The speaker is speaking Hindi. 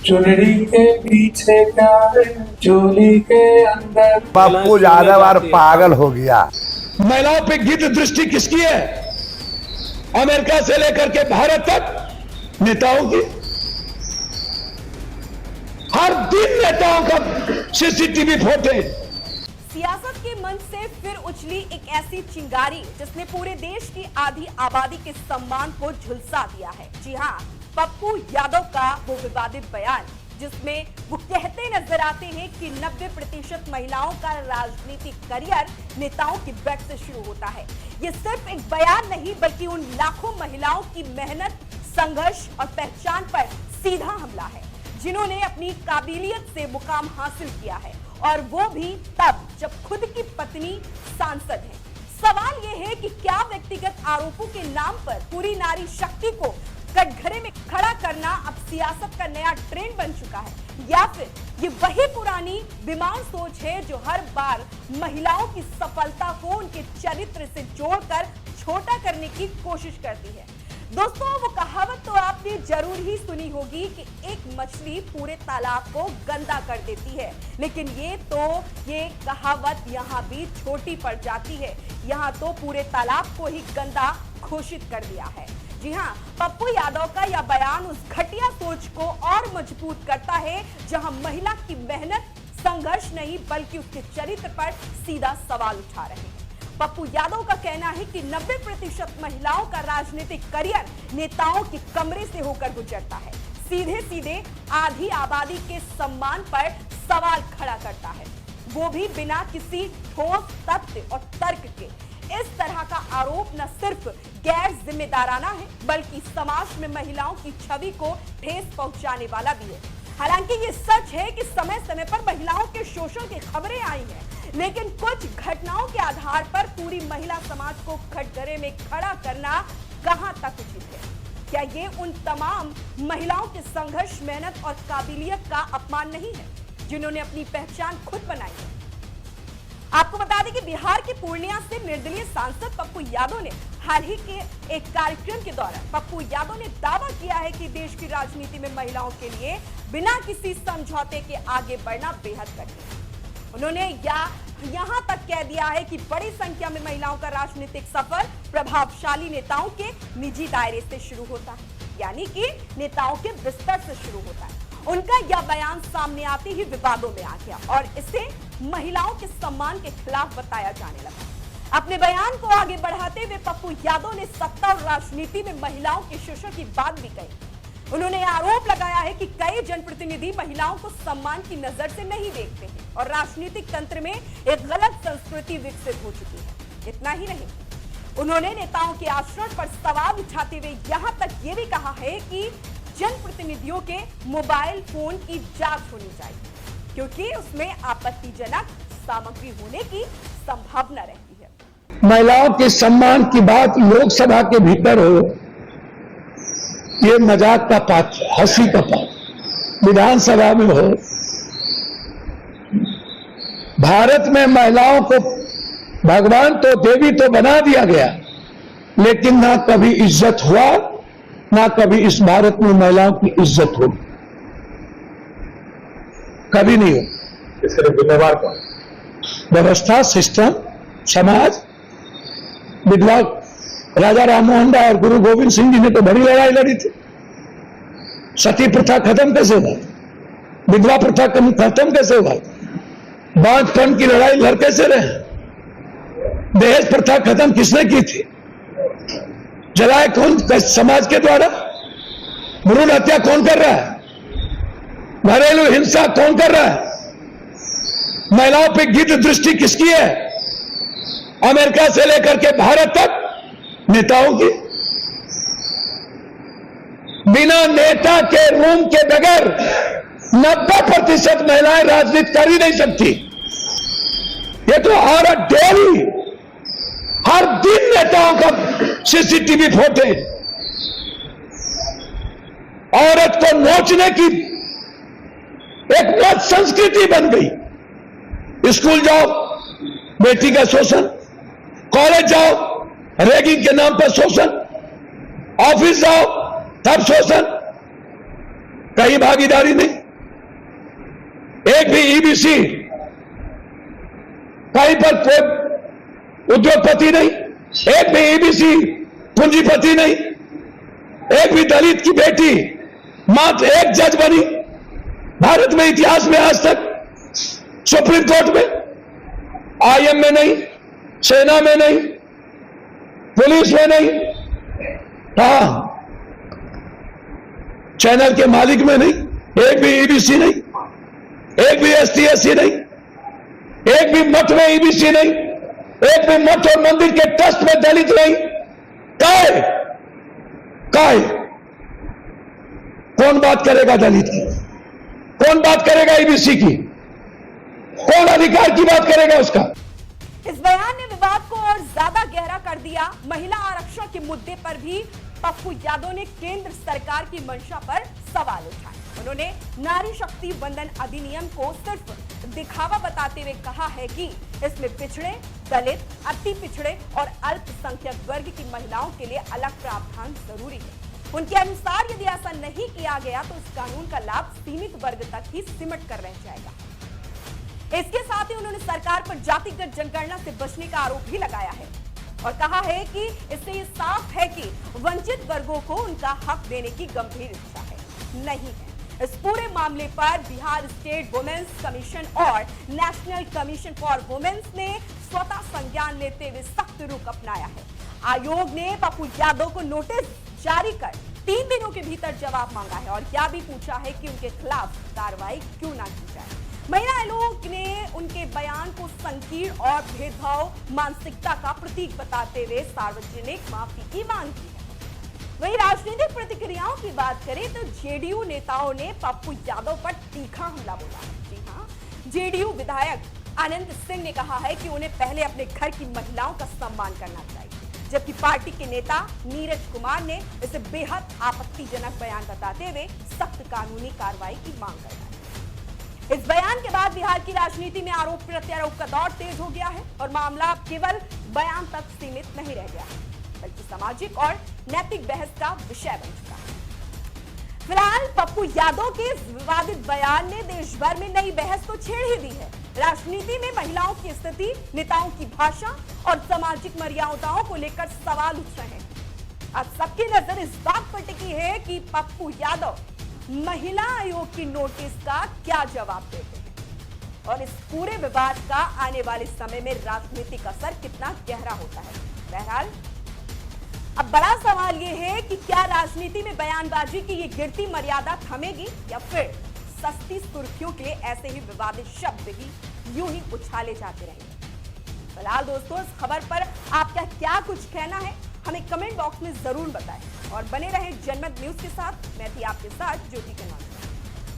चुनरी के पीछे क्या है, चोली के अंदर। पप्पू यादव और पागल हो गया। महिलाओं पे गिद्ध दृष्टि किसकी है? अमेरिका से लेकर के भारत तक नेताओं की। हर दिन नेताओं का सीसीटीवी फुटेज। सियासत के मंच से फिर उछली एक ऐसी चिंगारी जिसने पूरे देश की आधी आबादी के सम्मान को झुलसा दिया है। जी हां, पप्पू यादव का वो विवादित बयान जिसमें वो कहते नजर आते हैं कि 90% महिलाओं का राजनीतिक करियर नेताओं की बेट से शुरू होता है। ये सिर्फ एक बयान नहीं बल्कि उन लाखों महिलाओं की मेहनत, संघर्ष और पहचान पर सीधा हमला है जिन्होंने अपनी काबिलियत से मुकाम हासिल किया है, और वो भी तब जब खुद की पत्नी सांसद है। सवाल ये है कि क्या व्यक्तिगत आरोपों के नाम पर पूरी नारी शक्ति को कटघरे में खड़ा करना अब सियासत का नया ट्रेंड बन चुका है, या फिर ये वही पुरानी बीमार सोच है जो हर बार महिलाओं की सफलता को उनके चरित्र से जोड़कर छोटा करने की कोशिश करती है। दोस्तों, वो कहावत तो आपने जरूर ही सुनी होगी कि एक मछली पूरे तालाब को गंदा कर देती है, लेकिन ये कहावत यहाँ भी छोटी पड़ जाती है। यहाँ तो पूरे तालाब को ही गंदा घोषित कर दिया है। जी हाँ, पप्पू यादव का यह बयान उस घटिया सोच को और मजबूत करता है जहां महिला की मेहनत, संघर्ष नहीं बल्कि उसके चरित्र पर सीधा सवाल उठा रहे हैं। पप्पू यादव का कहना है कि 90% महिलाओं का राजनीतिक करियर नेताओं के कमरे से होकर गुजरता है, सीधे सीधे आधी आबादी के सम्मान पर सवाल खड़ा करता है, वो भी बिना किसी ठोस तथ्य और तर्क के। इस तरह का आरोप न सिर्फ गैर जिम्मेदाराना है बल्कि समाज में महिलाओं की छवि को ठेस पहुंचाने वाला भी है। हालांकि ये सच है कि समय समय पर महिलाओं के शोषण की खबरें आई हैं, लेकिन कुछ घटनाओं के आधार पर पूरी महिला समाज को कटघरे में खड़ा करना कहां तक उचित है? क्या ये उन तमाम महिलाओं के संघर्ष, मेहनत और काबिलियत का अपमान नहीं है जिन्होंने अपनी पहचान खुद बनाई है? आपको बता दें कि बिहार के पूर्णिया से निर्दलीय सांसद पप्पू यादव ने हाल ही के एक कार्यक्रम के दौरान पप्पू यादव ने दावा किया है कि देश की राजनीति में महिलाओं के लिए बिना किसी समझौते के आगे बढ़ना बेहद कठिन है। उन्होंने यहाँ तक कह दिया है कि बड़ी संख्या में महिलाओं का राजनीतिक सफर प्रभावशाली नेताओं के निजी दायरे से शुरू होता है, यानी कि नेताओं के बिस्तर से शुरू होता है। उनका यह बयान सामने आते ही विवादों में आ गया और इसे महिलाओं के सम्मान के खिलाफ बताया जाने लगा। अपने बयान को आगे बढ़ाते हुए पप्पू यादव ने सत्ता और राजनीति में महिलाओं के शोषण की बात भी कही। उन्होंने आरोप लगाया है कि कई जनप्रतिनिधि महिलाओं को सम्मान की नजर से नहीं देखते हैं और राजनीतिक तंत्र में एक गलत संस्कृति विकसित हो चुकी है। इतना ही नहीं, उन्होंने नेताओं के आचरण पर सवाल उठाते हुए यहाँ तक ये भी कहा है कि जनप्रतिनिधियों के मोबाइल फोन की जांच होनी चाहिए क्योंकि उसमें आपत्तिजनक सामग्री होने की संभावना रहती है। महिलाओं के सम्मान की बात लोकसभा के भीतर हो, ये मजाक का पात्र, हंसी का पात्र। विधानसभा में हो, भारत में महिलाओं को भगवान तो देवी तो बना दिया गया, लेकिन ना कभी इज्जत हुआ, ना कभी इस भारत में महिलाओं की इज्जत होगी, कभी नहीं हो। इसके लिए जिम्मेवार कौन? व्यवस्था, सिस्टम, समाज। विधवा राजा राममोहन राय और गुरु गोविंद सिंह जी ने तो बड़ी लड़ाई लड़ी थी। सती प्रथा खत्म कैसे हुआ? विधवा प्रथा खत्म कैसे हुआ? बांझपन की लड़ाई लड़ कैसे रहे? दहेज प्रथा खत्म किसने की थी? जलाए कौन? समाज के द्वारा। भ्रूण हत्या कौन कर रहा है? घरेलू हिंसा कौन कर रहा है? महिलाओं पे गिद्ध दृष्टि किसकी है? अमेरिका से लेकर के भारत तक नेताओं की। बिना नेता के रूम के बगैर 90% महिलाएं राजनीति कर ही नहीं सकती। ये तो हर दिन नेताओं का सीसीटीवी फुटेज। औरत को नोचने की एक नई संस्कृति बन गई। स्कूल जाओ, बेटी का शोषण, कॉलेज जाओ, रैगिंग के नाम पर शोषण, ऑफिस जाओ तब शोषण, कहीं भागीदारी नहीं, एक भी ईबीसी, कहीं पर कोई उद्योगपति नहीं, एक भी ईबीसी पूंजीपति नहीं, एक भी दलित की बेटी मात्र एक जज बनी भारत में इतिहास में आज तक, सुप्रीम कोर्ट में, आईएम में नहीं, सेना में नहीं, पुलिस में नहीं, हाँ चैनल के मालिक में नहीं, एक भी ईबीसी नहीं, एक भी एसटी/एससी नहीं, एक भी मठ में ईबीसी नहीं, एक भी मठ और मंदिर के ट्रस्ट में दलित नहीं। काय कौन बात करेगा दलित की, कौन बात करेगा ईबीसी की, कौन अधिकार की बात करेगा उसका। इस बयान ने विवाद को और ज्यादा गहरा कर दिया। महिला आरक्षण के मुद्दे पर भी पप्पू यादव ने केंद्र सरकार की मंशा पर सवाल उठाए। उन्होंने नारी शक्ति वंदन अधिनियम को सिर्फ दिखावा बताते हुए कहा है कि इसमें पिछड़े, दलित, अति पिछड़े और अल्पसंख्यक वर्ग की महिलाओं के लिए अलग प्रावधान जरूरी है। उनके अनुसार यदि ऐसा नहीं किया गया तो इस कानून का लाभ सीमित वर्ग तक ही सिमट कर रह जाएगा। इसके साथ ही उन्होंने सरकार पर जातिगत जनगणना से बचने का आरोप भी लगाया है और कहा है कि इससे ये साफ है कि वंचित वर्गों को उनका हक देने की गंभीर इच्छा है नहीं है। इस पूरे मामले पर बिहार स्टेट वुमेन्स कमीशन और नेशनल कमीशन फॉर वुमेन्स ने स्वतः संज्ञान लेते हुए सख्त रुख अपनाया है। आयोग ने पप्पू यादव को नोटिस जारी कर 3 दिनों के भीतर जवाब मांगा है और यह भी पूछा है कि उनके खिलाफ कार्रवाई क्यों ना की जाए। महिला आयोग ने उनके बयान को संकीर्ण और भेदभाव मानसिकता का प्रतीक बताते हुए सार्वजनिक माफी की मांग की है। वहीं राजनीतिक प्रतिक्रियाओं की बात करें तो जेडीयू नेताओं ने पप्पू यादव पर तीखा हमला बोला है। जी हां, जेडीयू विधायक आनंद सिंह ने कहा है कि उन्हें पहले अपने घर की महिलाओं का सम्मान करना चाहिए, जबकि पार्टी के नेता नीरज कुमार ने इसे बेहद आपत्तिजनक बयान बताते हुए सख्त कानूनी कार्रवाई की मांग करना है। इस बयान के बाद बिहार की राजनीति में आरोप प्रत्यारोप का दौर तेज हो गया है और मामला केवल बयान तक सीमित नहीं रह गया है, बल्कि सामाजिक और नैतिक बहस का विषय बन चुका है। फिलहाल पप्पू यादव के इस विवादित बयान ने देश भर में नई बहस तो छेड़ ही दी है। राजनीति में महिलाओं की स्थिति, नेताओं की भाषा और सामाजिक मर्यादाओं को लेकर सवाल उठ रहे हैं। अब सबकी नजर इस बात पर टिकी है कि पप्पू यादव महिला आयोग की नोटिस का क्या जवाब देते हैं और इस पूरे विवाद का आने वाले समय में राजनीतिक असर कितना गहरा होता है। बहरहाल अब बड़ा सवाल यह है कि क्या राजनीति में बयानबाजी की ये गिरती मर्यादा थमेगी या फिर सस्ती सुर्खियों के लिए ऐसे ही विवादित शब्द ही यूं ही उछाले जाते रहेंगे। फिलहाल दोस्तों, इस खबर पर आपका क्या कुछ कहना है हमें कमेंट बॉक्स में जरूर बताएं और बने रहें जनमत न्यूज के साथ। मैं थी आपके साथ ज्योति के नाम।